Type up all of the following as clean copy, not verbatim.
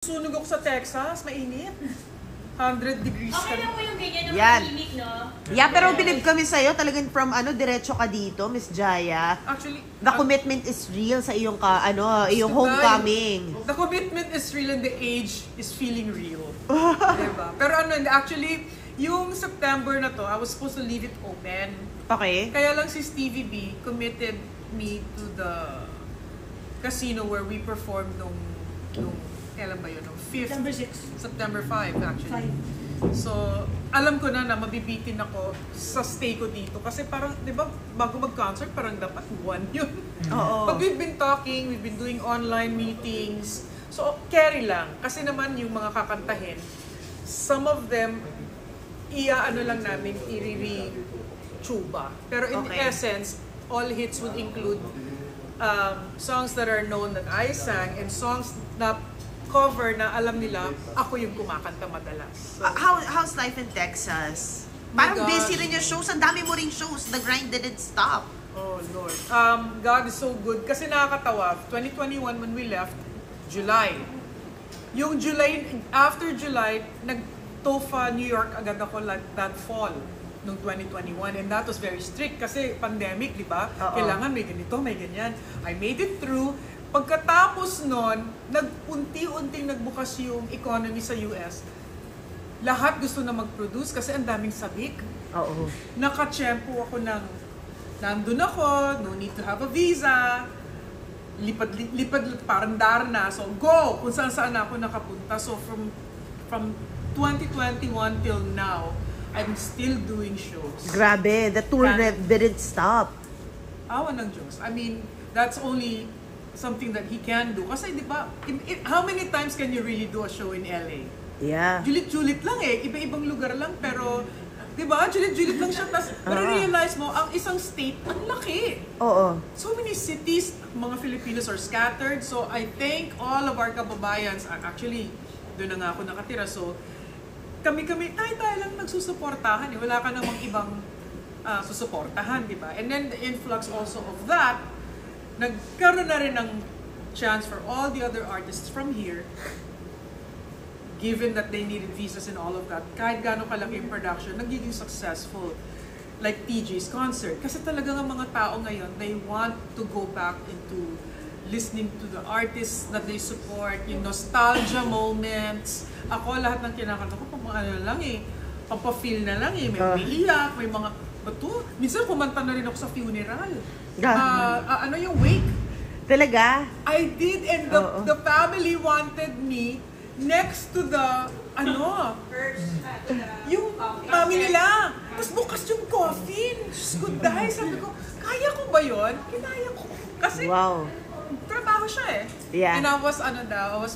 Sunog ako sa Texas, mainit. 100 degrees. Okay lang po yung ganyan ng Yan. init, no? Yeah, pero believe kami sa'yo, talagang from diretso ka dito, Miss Jaya. Actually, The commitment is real sa iyong iyong homecoming. The commitment is real and the age is feeling real. Diba? Pero actually, yung September na to, I was supposed to leave it open. Okay. Kaya lang si Stevie B committed me to the casino where we performed nung kailan ba yun? Nung 5th? September 5 actually. So, alam ko na mabibitin ako sa stay ko dito. Kasi parang, di ba, bago mag-concert, parang dapat buwan yun. Oo. But we've been talking, we've been doing online meetings. So, carry lang. Kasi naman yung mga kakantahin, some of them, lang namin, i-re-tuba. Pero in essence, all hits would include songs that are known that I sang and songs na cover na alam nila ako yung kumakanta madalas. So, How's life in Texas? My Parang gosh. busy rin yung shows. Ang dami mo ring shows. The grind didn't stop. oh Lord. God is so good. Kasi nakakatawa, 2021 when we left, July. Yung July, after July, nag-TOFA New York agad ako like that fall nung 2021 and that was very strict kasi pandemic, di ba? Kailangan may ganito, may ganyan. I made it through. Pagkatapos nun, unti-unting nagbukas yung economy sa US. Lahat gusto na mag-produce kasi ang daming sabik. Oo. Nakachempo ako nandun ako, no need to have a visa. Lipad parang Darna. So go! Kung saan ako nakapunta. So from 2021 till now, I'm still doing shows. Grabe. The tour didn't stop. Awa ng Diyos. I mean, that's only something that he can do. Kasi di ba, how many times can you really do a show in LA? Yeah. Julit-julit lang eh. Iba-ibang lugar lang. Pero, di ba, julit-julit lang siya. Tapos, realize mo, ang isang state, ang laki. Oo. So many cities, mga Filipinos are scattered. So, I thank all of our kababayans. Actually, doon na nga ako nakatira. So, kami-kami, tayo lang nagsusuportahan. Eh. Wala ka namang ibang susuportahan, di ba? And then, the influx also of that, nagkaroon na rin ng chance for all the other artists from here, given that they needed visas and all of that, kahit gaano kalaki yung production, nagiging successful. Like TJ's concert. Kasi talaga ng mga tao ngayon, they want to go back into listening to the artists that they support, yung nostalgia moments. Ako, lahat ng kinakanta ko, lang eh, pampafeel na lang eh, may umiiyak, may mga, bato, minsan kumanta na rin ako sa funeral. Yung wake. Talaga? I did, and the family wanted me next to the, yung mami nila. Tapos bukas yung coffin. Diyos ko, dahil sabi ko, kaya ko ba yun? Kinaya ko. Kasi, Wow. trabaho siya eh. Yeah. And I was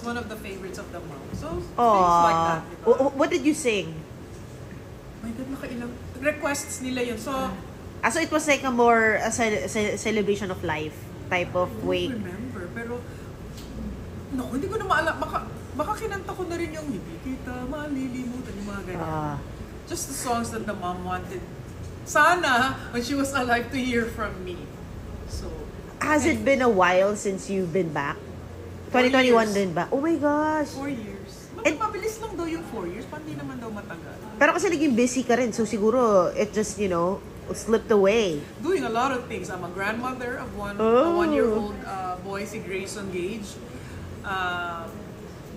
one of the favorites of the mom. So, things like that. Diba? What did you sing? My God, nakailang requests nila yun. So, So it was like a more celebration of life type of I wake. don't remember, pero hindi ko na maalala. Baka kinanta ko na rin yung hindi kita malilimutan, yung mga ganyan. Just the songs that the mom wanted. Sana, when she was alive, to hear from me. So, Has it been a while since you've been back? 2021 din ba? Oh my gosh. 4 years. Mabilis lang daw yung 4 years, pa hindi naman daw matagal. Pero kasi naging busy ka rin, so siguro it just, slipped away. Doing a lot of things. I'm a grandmother of a 1-year-old boy, si Grayson Gage.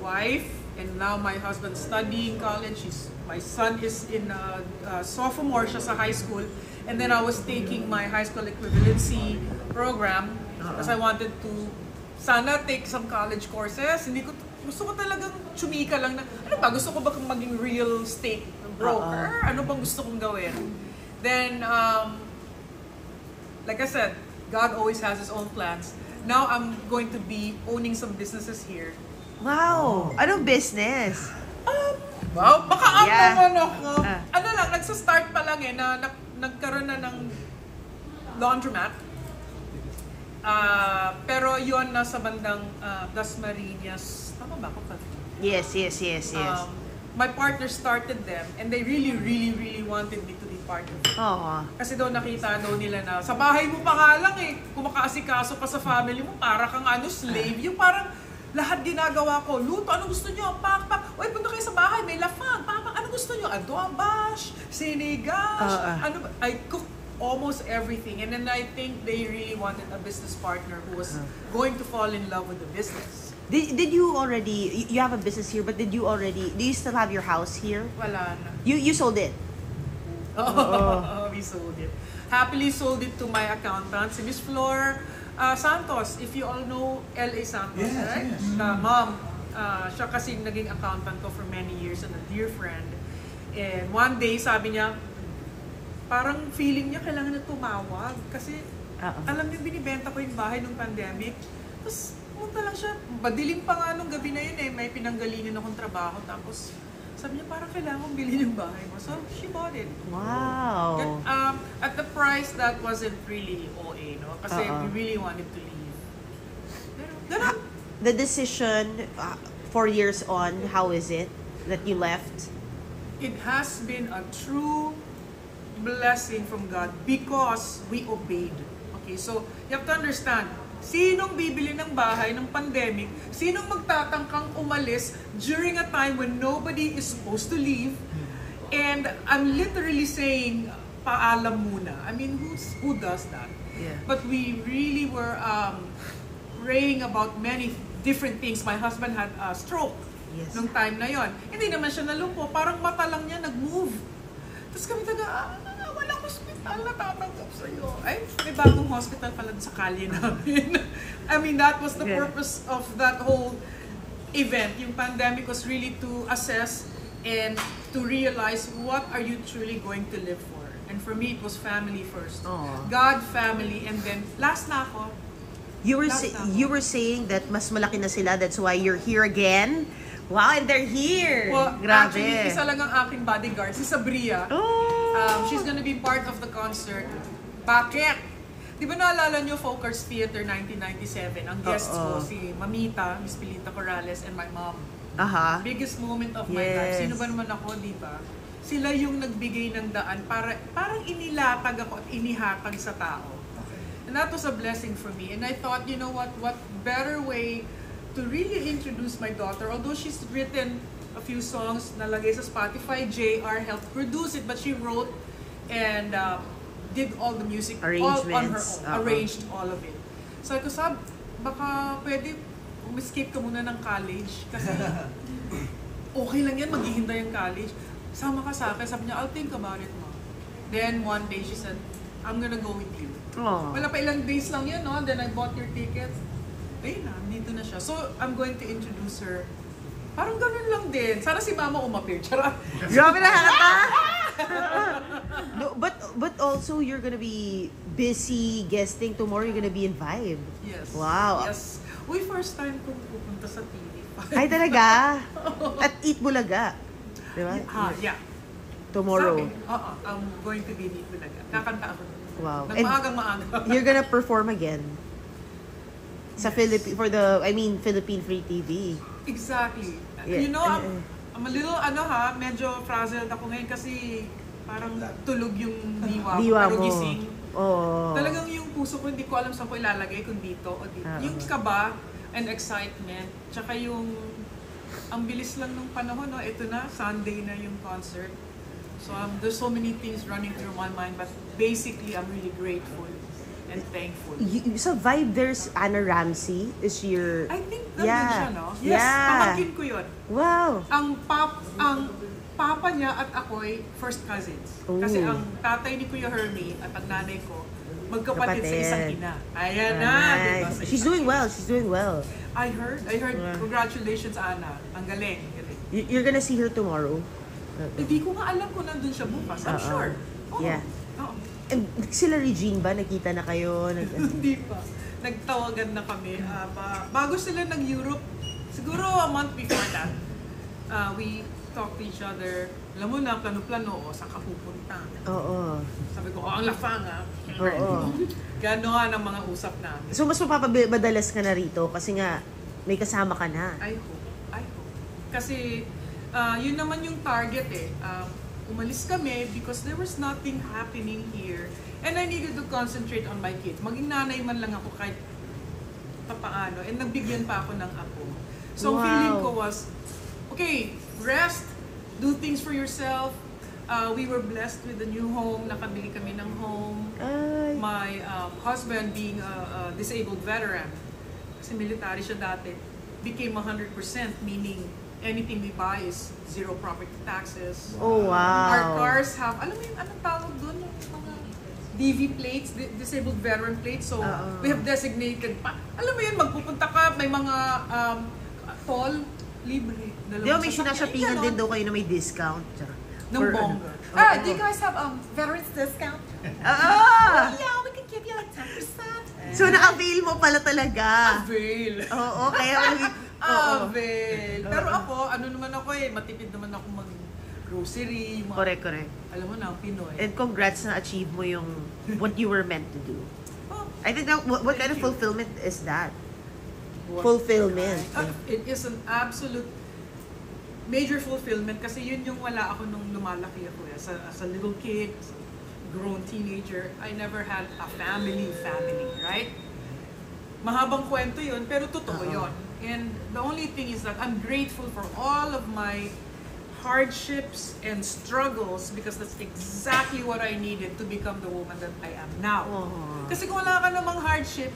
Wife, and now my husband's studying college. My son is in sophomore siya sa high school. And then I was taking my high school equivalency program because I wanted to sana take some college courses. Gusto ko talagang chumika lang na, gusto ko ba maging real estate broker? Ano bang gusto kong gawin? Then, like I said, God always has His own plans. Now I'm going to be owning some businesses here. Wow! Anong business? Wow, baka naman ako. Ah. Nagsa-start pa lang eh, na nagkaroon na ng laundromat. Pero yon nasa bandang Dasmariñas. Tama ba ako? Yes. My partner started them and they really, really, really wanted me to be part of it. Kasi daw nakita nila na sa bahay mo pa nga lang eh, kumakaasikaso pa sa family mo, para kang slave. Yung parang lahat ginagawa ko. Luto, ano gusto nyo? Pak. Uy, punta kayo sa bahay, may lafang. Pak. Ano gusto nyo? Adobash, sinigash. I cook almost everything. And then I think they really wanted a business partner who was going to fall in love with the business. Did you already, you have a business here, but do you still have your house here? Wala na. You sold it? We sold it. Happily sold it to my accountant, si Miss Flor Santos. If you all know L.A. Santos, right? Yes. Mom, siya kasi naging accountant ko for many years and a dear friend. And one day, sabi niya, parang feeling niya kailangan na tumawag. Kasi alam niya, binibenta ko yung bahay nung pandemic. Tapos, pumunta lang siya. Madilim pa nga nung gabi na yun eh. May pinanggalinin akong trabaho. Tapos, sabi niya, parang kailangan kong bilhin yung bahay mo. So, she bought it. Wow. At the price, that wasn't really OA, no? Kasi we really wanted to leave. Pero, ganun. The decision, 4 years on, how is it that you left? It has been a true blessing from God because we obeyed. Okay, so you have to understand, sinong bibili ng bahay ng pandemic? Sinong magtatangkang umalis during a time when nobody is supposed to leave? And I'm literally saying, paalam muna. I mean, who does that? Yeah. But we really were praying about many different things. My husband had a stroke. Yes. Nung time na yon. Hindi naman siya nalumpo, parang mata lang niya nag-move. Tapos kami walang hospital na tatanggap sa'yo. Ay, may bagong hospital pala sa kalye namin. I mean, that was the purpose of that whole event. Yung pandemic was really to assess and to realize what are you truly going to live for. And for me, it was family first. Aww. God, family, and then last na ako. You were saying that mas malaki na sila, that's why you're here again. Wow, and they're here. Well, Grabe. actually, isa lang ang aking bodyguard, si Sabria. Oh. She's gonna be part of the concert. Bakit? Di ba naalala nyo, Folk Arts Theater 1997? Ang guests ko, si Mamita, Miss Pilita Corrales, and my mom. Aha. Biggest moment of my life. Sino ba naman ako, di ba? Sila yung nagbigay ng daan parang inilatag ako at inihatag sa tao. And that was a blessing for me. And I thought, you know what better way to really introduce my daughter. Although she's written a few songs, nalagay sa Spotify, JR helped produce it, but she wrote and did all the music all on her own, arranged all of it. So ako sabi, baka pwede escape ka muna ng college kasi okay lang yan, maghihintay ang college. Sama ka sa akin. Sabi niya, I'll think about it, Mom. Then one day she said, I'm gonna go with you. Aww. Wala pa ilang days lang yan, no? Then I bought your tickets. Ayun na, dito na siya. So, I'm going to introduce her. Parang ganun lang din. Sana si Mama umapir. Charot. Grabe na halata! No, but also you're gonna be busy guesting tomorrow. You're gonna be in Vibe. Yes. Wow. Yes. Uy, first time kong pupunta sa TV. Ay talaga? At Eat Bulaga. Diba? Yeah. Tomorrow. Sabi, I'm going to be dito na. Kakanta ako. Wow. Nagmaagang-maaga. You're gonna perform again. Sa Philippine Philippine Free TV. Exactly. Yeah. You know, I'm a little, medyo frazzled ako ngayon kasi parang tulog yung diwa Diwa pero mo. gising. Oh. Talagang yung puso ko, hindi ko alam saan ko ilalagay, kung dito o dito. Yung kaba and excitement, tsaka yung, ang bilis lang nung panahon, no? Ito na, Sunday na yung concert. So there's so many things running through my mind, but basically, I'm really grateful and thankful. Sa Vibe, there's Anna Ramsey. Is she your... I think nandun siya, no? Yes, Yeah. pamangkin ko yun. Wow. Ang papa niya at ako'y first cousins. Kasi ang tatay ni Kuya Hermie at ang nanay ko, magkapatid sa isang ina. Ayan na, diba? Nice. She's doing well. I heard. Congratulations, Ana. Ang galing. You're gonna see her tomorrow. Hindi ko nga alam kung nandun siya bukas. I'm sure. Oo. Yeah. Oo. And sila Regine ba? Nakita na kayo? Hindi pa. Nagtawagan na kami. Bago sila nag-Europe, siguro a month before that, we talked to each other. Alam mo na, plano-plano, saan ka pupunta? Oo. Sabi ko, ang lafang Oo. Gano'n ang mga usap namin. So, mas mapapadalas ka na rito kasi nga, may kasama ka na. I hope. Kasi, yun naman yung target eh. Umalis kami because there was nothing happening here. And I needed to concentrate on my kids. Maging nanay man lang ako kahit papaano. And nagbigyan pa ako ng apo. So, ang Wow. feeling ko was, okay, rest, do things for yourself. We were blessed with a new home. Nakabili kami ng home. Ay. My husband being a disabled veteran, kasi military siya dati, became 100%, meaning anything we buy is zero property taxes. Oh, wow. Our cars have, alam mo yung anong tawag doon? Yung mga DV plates, disabled veteran plates. So, we have designated pa. Alam mo yun, magpupunta ka, may mga toll, libre. Di ba may sinashoppingan din daw kayo na may discount? Ng bongga. Do you guys have veterans discount? Ah! Yeah, we can give you like 10%. So, na-avail mo pala talaga. Avail. Oo, kaya Avail. Pero ako, ano naman ako matipid naman ako mag-grocery. Correct. Alam mo na, ang Pinoy. And congrats na achieve mo yung what you were meant to do. Oh, I think that, what kind of Thank you. fulfillment is that? Fulfillment. It is an absolute major fulfillment kasi yun yung wala ako nung lumalaki ako. As a little kid, as a grown teenager, I never had a family, right? Mahabang kwento yun, pero totoo yun. And the only thing is that I'm grateful for all of my hardships and struggles because that's exactly what I needed to become the woman that I am now. Kasi kung wala ka namang hardship,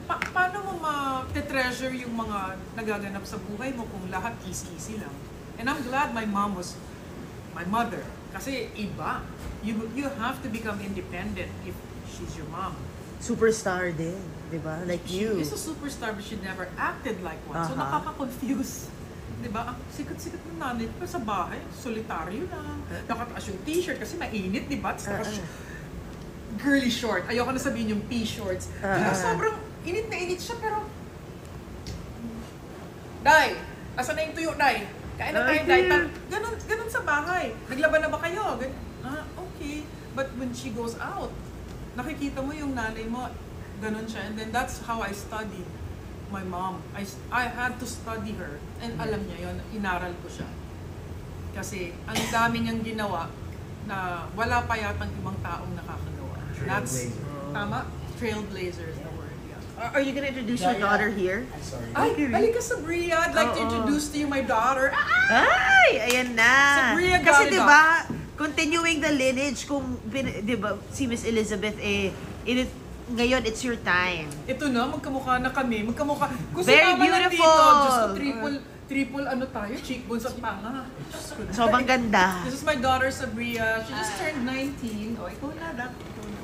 paano mo ma-treasure yung mga nagaganap sa buhay mo kung lahat easy lang? And I'm glad my mom was my mother. Kasi iba. You have to become independent if she's your mom. Superstar din, di ba? Like you. She is a superstar but she never acted like one. So nakaka-confuse. Di ba? Ang sikat-sikat ng nanay ko sa bahay, solitaryo lang. Nakataas yung t-shirt kasi mainit, di ba? Girly short. Ayoko na sabihin yung p-shorts. Sobrang init na init siya pero... Day! Asan na yung tuyo, Day? Kain na tayo, Day. Ganun sa bahay. Naglaban na ba kayo? Okay. But when she goes out, nakikita mo yung nanay mo, ganun siya. And then that's how I studied my mom. I had to study her. And alam niya yon, inaral ko siya. Kasi ang dami niyang ginawa na wala pa yatang ibang taong nakakagawa. That's, tama? Trailblazer is the word. Yeah. Are you gonna introduce your daughter here? I'm sorry. Ay, halika sa Bria. I'd like to introduce to you my daughter. Ay, ayan na. Sabria Kasi Garida. 'di ba, continuing the lineage kung 'di ba si Miss Elizabeth ngayon it's your time. Ito na, magkamukha na kami. Magkamukha. Kung Very si Mama lang beautiful. dito, Diyos ko, triple ano tayo, cheekbones at panga. Diyos ko. Sobrang ganda. This is my daughter, Sabria. She just turned 19. Oh, ikaw na, Dak.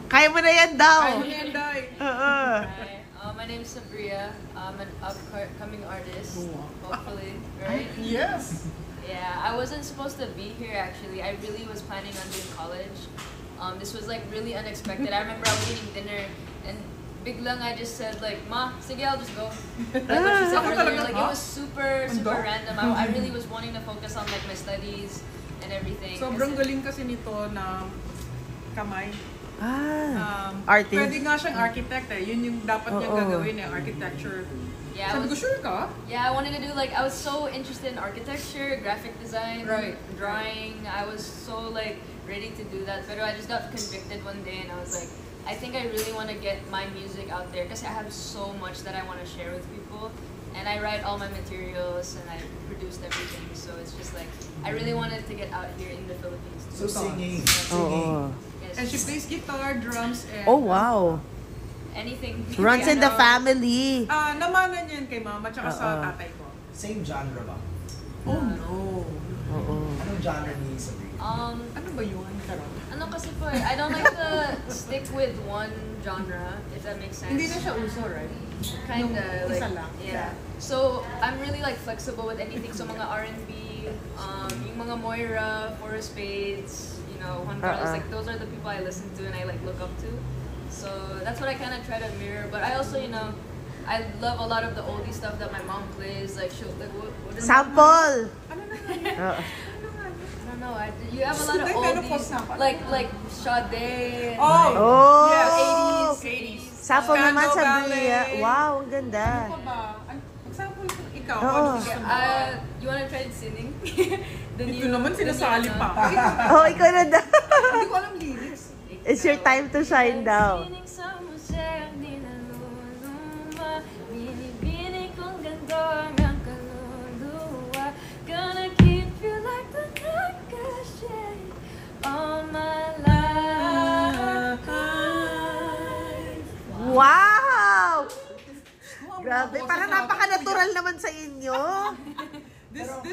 Kaya mo na yan daw. Ay, mo na yan, Day. Hi, my name is Sabria. I'm an upcoming artist, hopefully, right? Yes. Yeah, I wasn't supposed to be here actually. I really was planning on doing college. This was like really unexpected. I remember I was eating dinner and biglang I just said like, Ma, sige, I'll just go. Like what she said earlier, like it was super random. I really was wanting to focus on like my studies and everything. Sobrang galing kasi nito na kamay. Artist. Pwede nga siyang architect Yun yung dapat niyang gagawin architecture. Yeah, Sabi ko, sure ka? Yeah, I wanted to do like, I was so interested in architecture, graphic design, drawing. I was so like ready to do that. But I just got convicted one day and I was like, I think I really want to get my music out there because I have so much that I want to share with people. And I write all my materials and I produced everything. So it's just like, I really wanted to get out here in the Philippines. So singing. Yes. And she plays guitar, drums, and... Oh, wow. Anything. Runs in the Piano. family. Namanan yan kay mama tsaka sa tatay ko. Same genre ba? Oh no. Anong genre ni Sabrina? Ano ba yun? Karon? Ano kasi po I don't like to stick with one genre, if that makes sense. Hindi na siya uso, right? Kinda, Yung like, isa lang. yeah. So, I'm really like flexible with anything. So, mga R&B, yung mga Moira, Four of Spades, you know, Juan Carlos, like those are the people I listen to and I like look up to. So, that's what I kind of try to mirror. But I also, you know, I love a lot of the oldie stuff that my mom plays. Like, she'll, like, what is Sample. Ano na nga yun? I don't know. You have a lot of Hindi, menopause na oldies. ako. Like Sade. Oh. Yes, 80s. Sample naman Bando sa Ballet. Bria. Wow, ang ganda. Ano ba? Mag-sample ko ikaw. Oo. Ano gusto mo? You wanna try singing? Ito naman sinasali pa. Oh, ikaw na daw. Hindi ko alam lyrics. It's your time to shine daw. Sining sa museo, di naluluma. Binibining kong ganda ang kaluluwa. Wow! Grabe, parang napaka-natural naman sa inyo. This girl